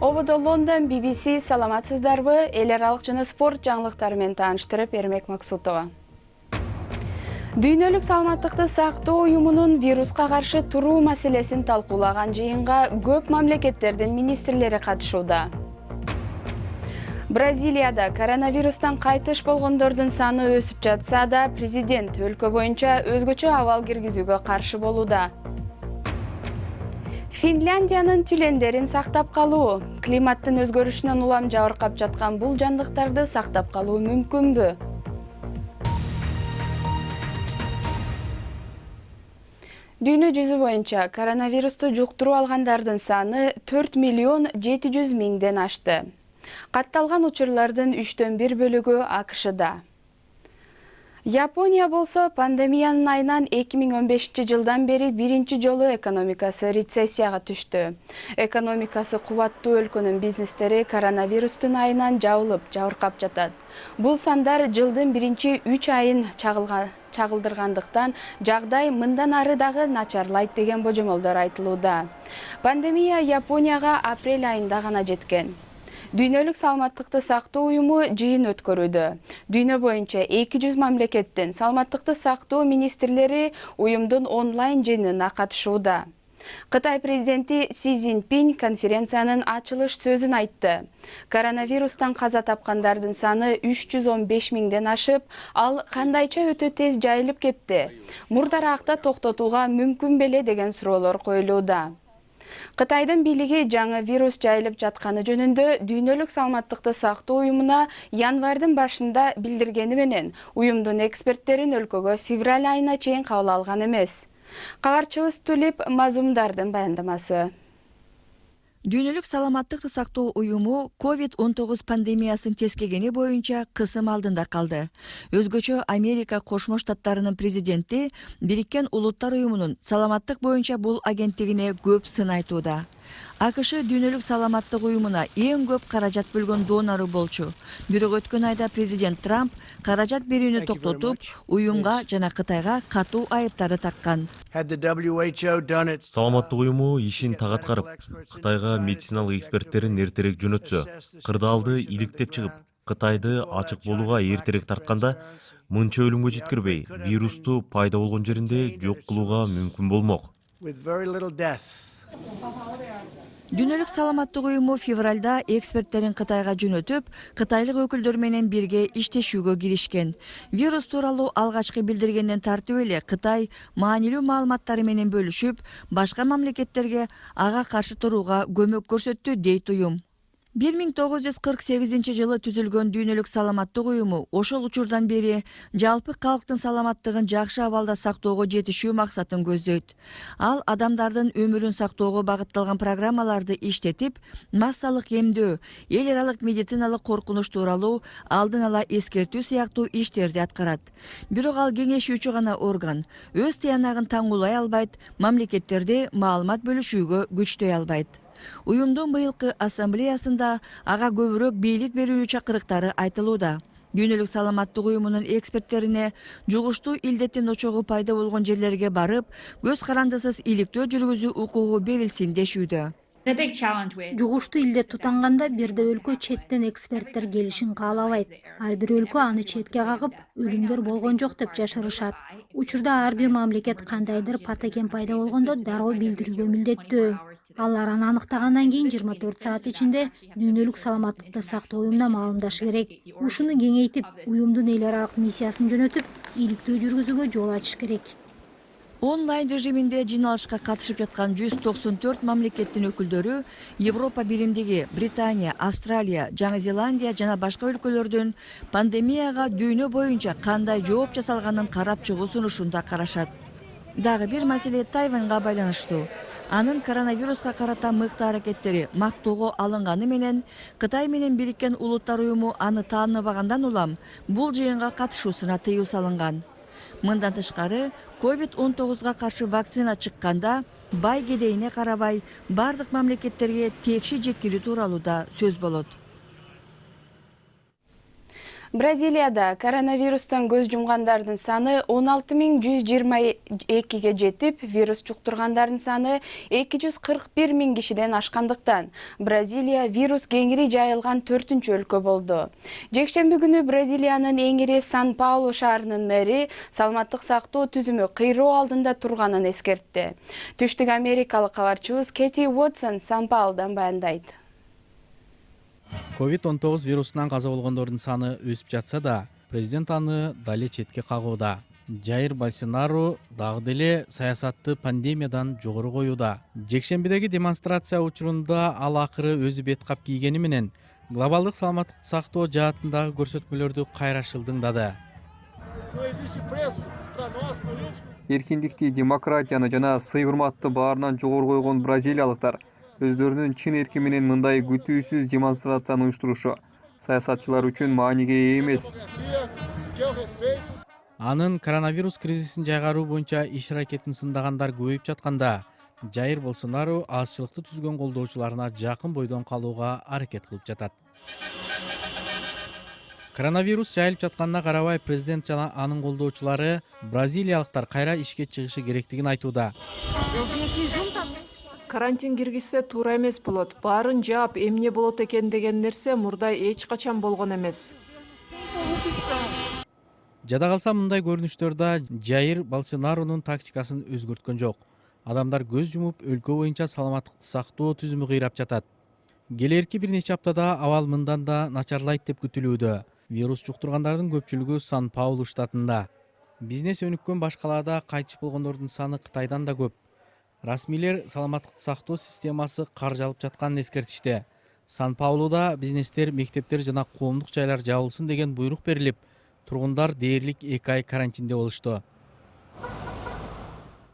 Ободо Лондон BBC саламатсыздарбы, эл аралык жана спорт жаңылыктары менен тааныштырып Эрмек Максутова. Дүйнөлүк саламаттыкты сактоо уюмунун вируска каршы туруу маселесин талкуулаган жыйынга көп мамлекеттердин министрлери катышууда. Бразилияда коронавирустан кайтыш болгондордун саны өсүп жатса да, президент өлкө боюнча өзгөчө абал киргизүүгө каршы болууда. Финляндиянын түлендерин сактап калуу. Климаттын өзгөрүшүнөн улам жабыркап жаткан бул жандыктарды сактап калуу мүмкүнбү? Дүйнө жүзү боюнча коронавирусту жуктуруу алгандардын саны 4.700.000 ашты. Катталган учурлардын 1/3 бөлүгү АКШда. Япония болсо пандемиянын айынан 2015 жылдан бери биринчи жолу экономикасы рецессияга түштү. Экономикасы кубаттуу өлкөнүн бизнестери коронавирустун айынан жабыркап жатат. Бул сандар жылдын биринчи 3 айын чагылдыргандыктан жагдай мындан ары дагы начарлайт деген божомолдор айтылууда. Пандемия Японияга апрель айында гана жеткен. Дүйнөлүк саламаттыкты сактоо уюму жыйын өткөрүүдө. Дүйнө боюнча 200 мамлекеттин саламаттыкты сактоо министрлери уюмдун онлайн жыйынына катышууда. Кытай президенти Си Цзиньпин конференциянын ачылыш сөзүн айтты. Коронавирустан каза тапкандардын саны 315.000ден ашып, ал кандайча өтө тез жайылып кетти. Мурдаракта токтотууга мүмкүн беле деген суроолор коюлууда. Кытайдын бийлиги жаңы вирус жайылып жатканы жөнүндө дүйнөлүк саламаттыкты сактоо уюмуна январдын башында билдиргени менен, уюмдун эксперттерин өлкөгө февраль айына чейин кабыл алган эмес. Кабарчыбыз Тулип Мазумдардын баяндамасы. Дүйнөлүк саламаттыкты сактоо уюму COVID-19 пандемиясын тескегени боюнча кысым алдында калды. Өзгөчө Америка Кошмо Штаттарынын президенти Бириккен Улуттар уюмунун саламаттык боюнча бул агенттигине көп сын айтууда. АКШ дүйнөлүк саламаттык уюмуна эң көп каражат бөлгөн донору болчу. Бирок өткөн айда президент Трамп каражат берүүнү токтотуп, уюмга жана Кытайга катуу айыптарды таккан. Саламаттык уюму ишин так аткарып, Кытайга медициналык эксперттерин эртерээк жөнөтсө, кырдаалды иликтеп чыгып, Кытайды ачык болууга эртерээк тартканда, мынча өлүмгө жеткирбей, вирусту пайда болгон жеринде жок кылууга мүмкүн болмок. Дүйнөлүк саламаттык уюму февралда эксперттерин Кытайга жөнөтүп, кытайлык өкүлдөр менен бирге иштешүүгө киришкен. Вирус тууралуу алгачкы билдиргенден тартып эле Кытай маанилүү маалыматтары менен бөлүшүп, башка мамлекеттерге ага каршы турууга көмөк көрсөттү, дейт уюм. 1948 жылы түзүлгөн дүйнөлүк саламаттык уюму ошол учурдан бери жалпы калктын саламаттыгын жакшы абалда сактоого жетишүү максатын көздөйт. Ал адамдардын өмүрүн сактоого багытталган программаларды иштетип, массалык эмдөө, эл аралык медициналык коркунуч тууралуу алдын ала эскертүү сыяктуу иштерди аткарат. Бирок ал кеңешүүчү гана орган, өз тыянагын таңуулай албайт, мамлекеттерди маалымат бөлүшүүгө күчтөй албайт. Уюмдун быйылкы ассамблеясында ага көбүрөөк бийлик берүүнү чакырыктары айтылууда. Дүйнөлүк саламаттык уюмунун эксперттерине жугуштуу илдеттин очогу пайда болгон жерлерге барып, көз карандысыз иликтөө жүргүзүү укугу берилсин дешүүдө. Жугуштуу илдет тутанганда бирде өлкө четтен эксперттер келишин каалабайт. Ар бир өлкө аны четке кагып, өлүмдөр болгон жок деп жашырышат. Учурда ар бир мамлекет кандайдыр патоген пайда болгондо дароо билдирүүгө милдеттүү. Алар аны аныктагандан кийин 24 саат ичинде дүйнөлүк саламаттыкты сактоо уюмуна маалымдашы керек. Ушуну кеңейтип, уюмдун эл аралык миссиясын жөнөтүп, иликтөө жүргүзүүгө жол ачыш керек. Онлайн режиминде жыйналышка катышып жаткан 194 мамлекеттин өкүлдөрү Европа биримдиги, Британия, Австралия, Жаңы Зеландия жана башка өлкөлөрдүн пандемияга дүйнө боюнча кандай жооп жасалганын карап чыгуу сунушунда карашат. Дагы бир маселе Тайваньга байланыштуу. Анын коронавируска карата мыкты аракеттери мактоого алынганы менен Кытай менен Бириккен Улуттар уюму аны тааныбагандан улам бул жыйынга катышуусуна тыюу салынган. Мындан тышкары, COVID-19 каршы вакцина чыкканда бай кедейине карабай бардык мамлекеттерге текши жеткирүү тууралуу да сөз болот. Бразилияда коронавирустан көз жумгандардын саны 16.122-ге жетип, вирус жуктургандардын саны 241.000 кишиден ашкандыктан Бразилия вирус кеңири жайылган 4-чү өлкө болду. Жекшемби күнү Бразилиянын эң ири Сан-Паулу шаарынын мэри саламаттык сактоо түзүмү кыйроо алдында турганын эскертти. Түштүк америкалык кабарчыбыз Кэти Уотсон Сан-Паулудан баяндайт. COVID-19 вирусунан каза болгондордун саны өсүп жатса да, президент аны дале четке кагууда. Жайыр Болсонару дагы деле саясатты пандемиядан жогору коюуда. Жекшембидеги демонстрация учурунда ал акыры өзү бет кап кийгени менен глобалдык саламаттыкты сактоо жаатындагы көрсөтмөлөрдү кайра шылдыңдады. Эркиндикти, демократияны жана сый урматты баарынан жогору койгон бразилиялыктар өздөрүнүн чын эрки менен мындай күтүүсүз демонстрацияны уюштурушу саясатчылар үчүн мааниге ээ эмес. Анын коронавирус кризисин жайгаруу боюнча иш аракетин сындагандар көбөйүп жатканда, Жайыр Болсонару азчылыкты түзгөн колдоочуларына жакын бойдон калууга аракет кылып жатат. Коронавирус жайылып жатканына карабай, президент жана анын колдоочулары бразилиялыктар кайра ишке чыгышы керектигин айтууда. Карантин киргизсе туура эмес болот. Баарын жаап, эмне болот экен деген нерсе мурда эч качан болгон эмес. Жада калса мындай көрүнүштөрдө Жайыр Болсонарунун тактикасын өзгөрткөн жок. Адамдар көз жумуп, өлкө боюнча саламаттыкты сактоо түзүмү кыйрап жатат. Келерки бир нече аптада абал мындан да начарлайт деп күтүлүүдө. Вирус жуктургандардын көпчүлүгү Сан-Паулу штатында. Бизнес өнүккөн башкаларда кайтыш болгондордун саны Кытайдан да көп. Расмийлер саламаттыкты сактоо системасы каржалып жатканын эскертишти. Сан-Паулуда бизнестер, мектептер жана коомдук жайлар жабылсын деген буйрук берилип, тургундар дээрлик 2 ай карантинде болушту.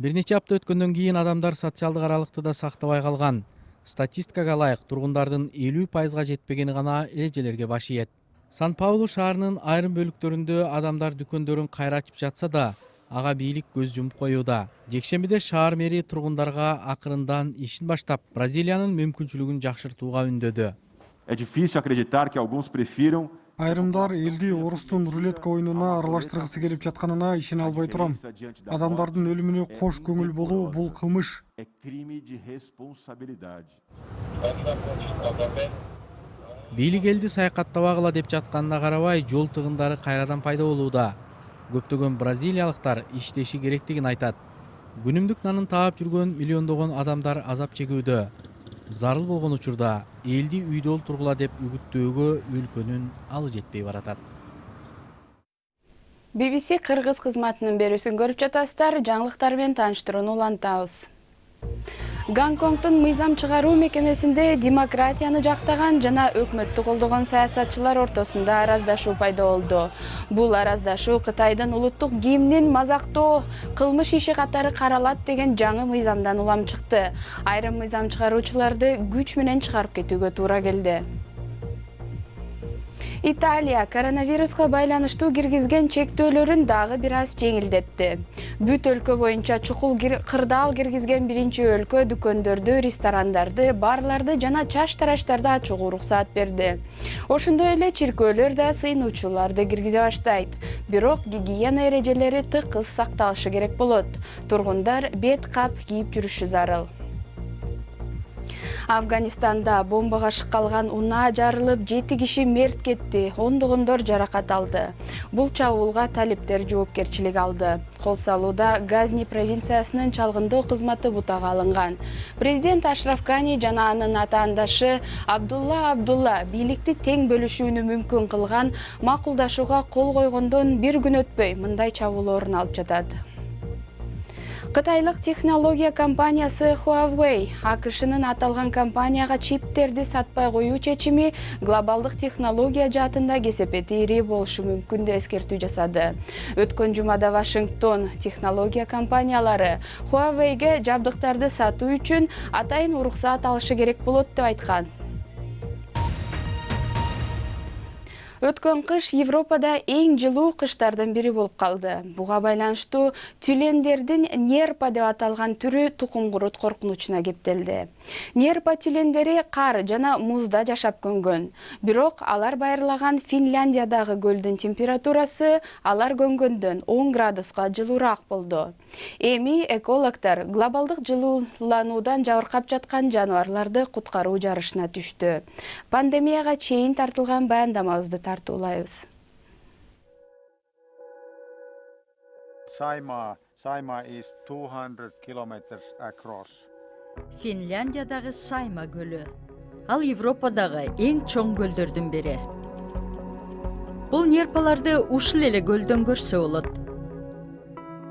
Бир нече апта өткөндөн кийин адамдар социалдык аралыкты да сактабай калган. Статистикага ылайык тургундардын 50%га жетпегени гана эрежелерге баш ийет. Сан-Паулу шаарынын айрым бөлүктөрүндө адамдар дүкөндөрүн кайра ачып жатса да, ага бийлик көз жумуп коюуда. Жекшембиде шаар мэри тургундарга акырындан ишин баштап, Бразилиянын мүмкүнчүлүгүн жакшыртууга үндөдү. É difícil acreditar que alguns prefiram Айрымдар элди орустун рулетка оюнуна аралаштыргысы келип жатканына ишене албай турам. Адамдардын өлүмүнө кош көңүл болуу бул кылмыш. é crime de responsabilidade. Бийлик элди саякаттабагыла деп жатканына карабай, жол тыгындары кайрадан пайда болууда. Көптөгөн бразилиялыктар иштеши керектигин айтат. Күнүмдүк нанын таап жүргөн миллиондогон адамдар азап чегүүдө. Зарыл болгон учурда элди үйдө олтургула деп үгүттөөгө өлкөнүн алы жетпей баратат. BBC кыргыз кызматынын берүүсүн көрүп жатасыздар. Жаңылыктар менен тааныштырууну улантабыз. Гонконгдун мыйзам чыгаруу мекемесинде демократияны жактаган жана өкмөттү колдогон саясатчылар ортосунда араздашуу пайда болду. Бул араздашуу Кытайдын улуттук гимнин мазактоо кылмыш иши катары каралат деген жаңы мыйзамдан улам чыкты. Айрым мыйзам чыгаруучуларды күч менен чыгарып кетүүгө туура келди. Италия коронавируска байланыштуу киргизген чектөөлөрүн дагы бир аз жеңилдетти. Бүт өлкө боюнча чукул кырдаал киргизген биринчи өлкө дүкөндөрдү, ресторандарды, барларды жана чач тараштарды ачууга уруксаат берди. Ошондой эле чиркөөлөр да сыйынуучуларды киргизе баштайт. Бирок гигиена эрежелери тыкыз сакталышы керек болот. Тургундар бет кап кийип жүрүшү зарыл. Афганистанда бомбага шыккалган унаа жарылып, 7 киши мерт кетти, ондогондор жаракат алды. Бул чабуулга талиптер жоопкерчилик алды. Кол салууда Газни провинциясынын чалгындоо кызматы бутага алынган. Президент Ашраф Гани жана анын атаандашы Абдулла бийликти тең бөлүшүүнү мүмкүн кылган макулдашууга кол койгондон бир күн өтпөй мындай чабуул орун алып жатат. Кытайлык технология компаниясы Huawei АКШнын аталган компанияга чиптерди сатпай коюу чечими глобалдык технология жаатында кесепети ири болушу мүмкүн деп эскертүү жасады. Өткөн жумада Вашингтон технология компаниялары Huawei'ге жабдыктарды сатуу үчүн атайын уруксаат алышы керек болот деп айткан. Өткөн кыш Европада эң жылуу кыштардын бири болуп калды. Буга байланыштуу тюлендердин нерпа деп аталган түрү тукум-курут коркунучуна кептелди. Нерпа тюлендери кар жана музда жашап көнгөн. Бирок алар байырлаган Финляндиядагы көлдүн температурасы алар көнгөндөн 10 градуска жылуураак болду. Эми экологдор глобалдык жылуулануудан жабыркап жаткан жаныбарларды куткаруу жарышына түштү. Пандемияга чейин тартылган баяндамабызды тартуулайбыз. Saimaa is 200 kilometers across. Финляндиядагы Сайма көлү. Ал Европадагы эң чоң көлдөрдүн бири. Бул нерпаларды ушул эле көлдөн көрсө болот.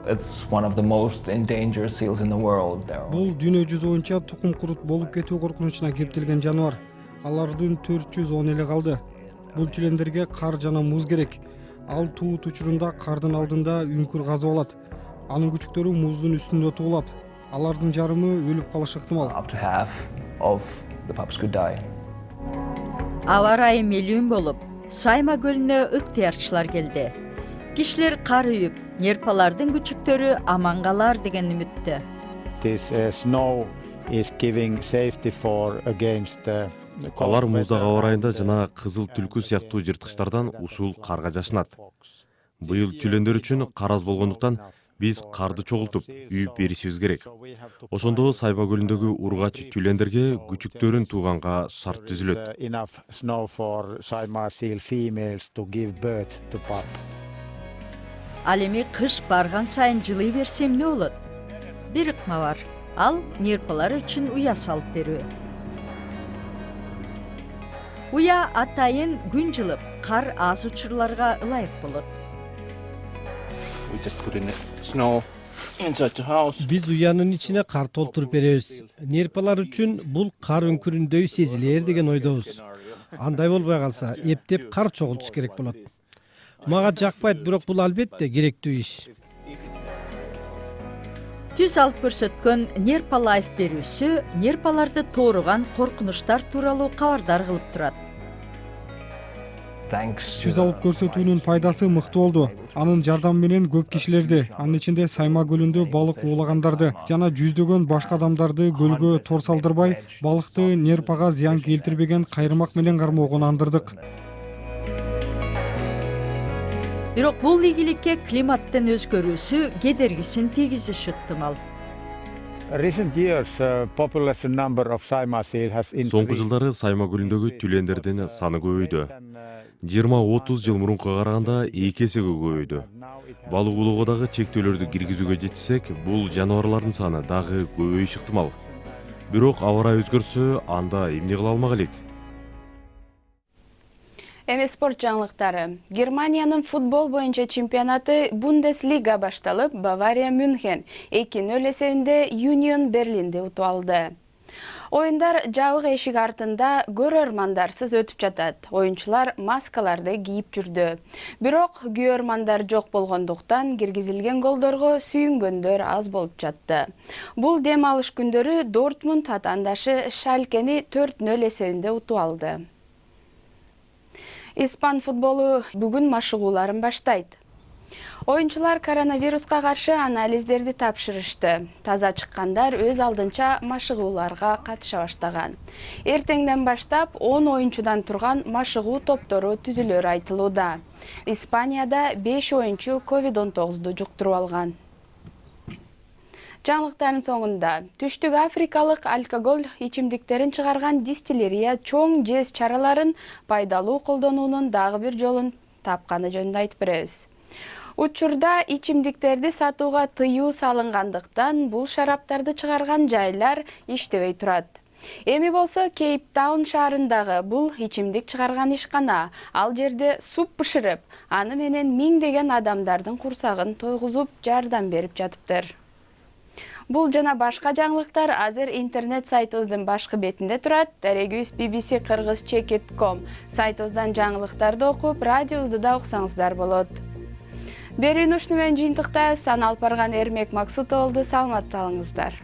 It's one of the most endangered seals in the world. Бул дүйнө жүзү боюнча тукум-курут болуп кетүү коркунучуна кептелген жаныбар. Алардын 410 эле калды. Бул тюлендерге кар жана муз керек. Ал туут учурунда кардын алдында үңкүр казып алат. Анын күчүктөрү муздун үстүндө туулат. Алардын жарымы өлүп калышы ыктымал. Up to half of the pups could die. Аба ырайы мелүүн болуп, Сайма көлүнө ыктыярчылар келди. Кишилер кар үйүп, нерпалардын күчүктөрү аман калар деген үмүттө. This snow is giving safety for against Алар муздак аба ырайында жана кызыл түлкү сыяктуу жырткычтардан ушул карга жашынат. Быйыл тюлендер үчүн кар аз болгондуктан биз карды чогултуп, үйүп беришибиз керек. Ошондо Сайма көлүндөгү ургач тюлендерге күчүктөрүн тууганга шарт түзүлөт. Enough snow for Saimaa seal females to give birth to pup. Ал эми кыш барган сайын жылый берсе эмне болот? Бир ыкма бар. Ал нерпалар үчүн уя салып берүү. Уя атайын күн жылып, кар аз учурларга ылайык болот. Биз уянын ичине кар толтуруп беребиз. Нерпалар үчүн бул кар үңкүрүндөй сезилер деген ойдобуз. Андай болбой калса, эптеп кар чогултуш керек болот. Мага жакпайт, бирок бул албетте керектүү иш. Түз алып көрсөткөн Нерпа Лайф берүүсү нерпаларды тооруган коркунучтар тууралуу кабардар кылып турат. Түз алып көрсөтүүнүн пайдасы мыкты болду. Анын жардамы менен көп кишилерди, анын ичинде Сайма көлүндө балык уулагандарды жана жүздөгөн башка адамдарды көлгө тор салдырбай, балыкты нерпага зыян келтирбеген кайрымак менен кармоого андырдык. Бирок бул ийгиликке климаттын өзгөрүүсү кедергисин тийгизиши ыктымал. Recent years, population number of Saimaa seal has increased. Соңку жылдары Сайма көлүндөгү тюлендердин саны көбөйдү. 20-30 жыл мурунка караганда 2 эсеге көбөйдү. Балык уулоого дагы чектөөлөрдү киргизүүгө жетишсек, бул жаныбарлардын саны дагы көбөйүшү ыктымал. Бирок аба ырайы өзгөрсө, анда эмне кыла алмак элек? Эми спорт жаңылыктары. Германиянын футбол боюнча чемпионаты Бундеслига башталып, Бавария Мюнхен 2-0 эсебинде Union Берлинди утуп алды. Оюндар жабык эшик артында көрөрмандарсыз өтүп жатат. Оюнчулар маскаларды кийип жүрдү. Бирок күйөрмандар жок болгондуктан киргизилген голдорго сүйүнгөндөр аз болуп жатты. Бул дем алыш күндөрү Дортмунд атаандашы Шалкени 4-0 эсебинде утуп алды. Испан футболу бүгүн машыгууларын баштайт. Оюнчулар коронавируска каршы анализдерди тапшырышты. Таза чыккандар өз алдынча машыгууларга катыша баштаган. Эртеңден баштап 10 оюнчудан турган машыгуу топтору түзүлөрү айтылууда. Испанияда 5 оюнчу COVID-19 жуктуруп алган. Жаңылыктардын соңунда түштүк африкалык алкоголь ичимдиктерин чыгарган дистиллерия чоң жез чараларын пайдалуу колдонуунун дагы бир жолун тапканы жөнүндө айтып беребиз. Учурда ичимдиктерди сатууга тыюу салынгандыктан бул шараптарды чыгарган жайлар иштебей турат. Эми болсо Кейптаун шаарындагы бул ичимдик чыгарган ишкана ал жерде суп бышырып, аны менен миңдеген адамдардын курсагын тойгузуп жардам берип жатыптыр. Бул жана башка жаңылыктар азыр интернет сайтыбыздын башкы бетинде турат. Дарегибиз bbc-kyrgyzcheck.com сайтыбыздан жаңылыктарды окуп, радиобузду да уксаңыздар болот. Берүүнү ушуну менен жыйынтыктайбыз. Аны алып барган Эрмек Максутов болду. Саламатта болуңуздар.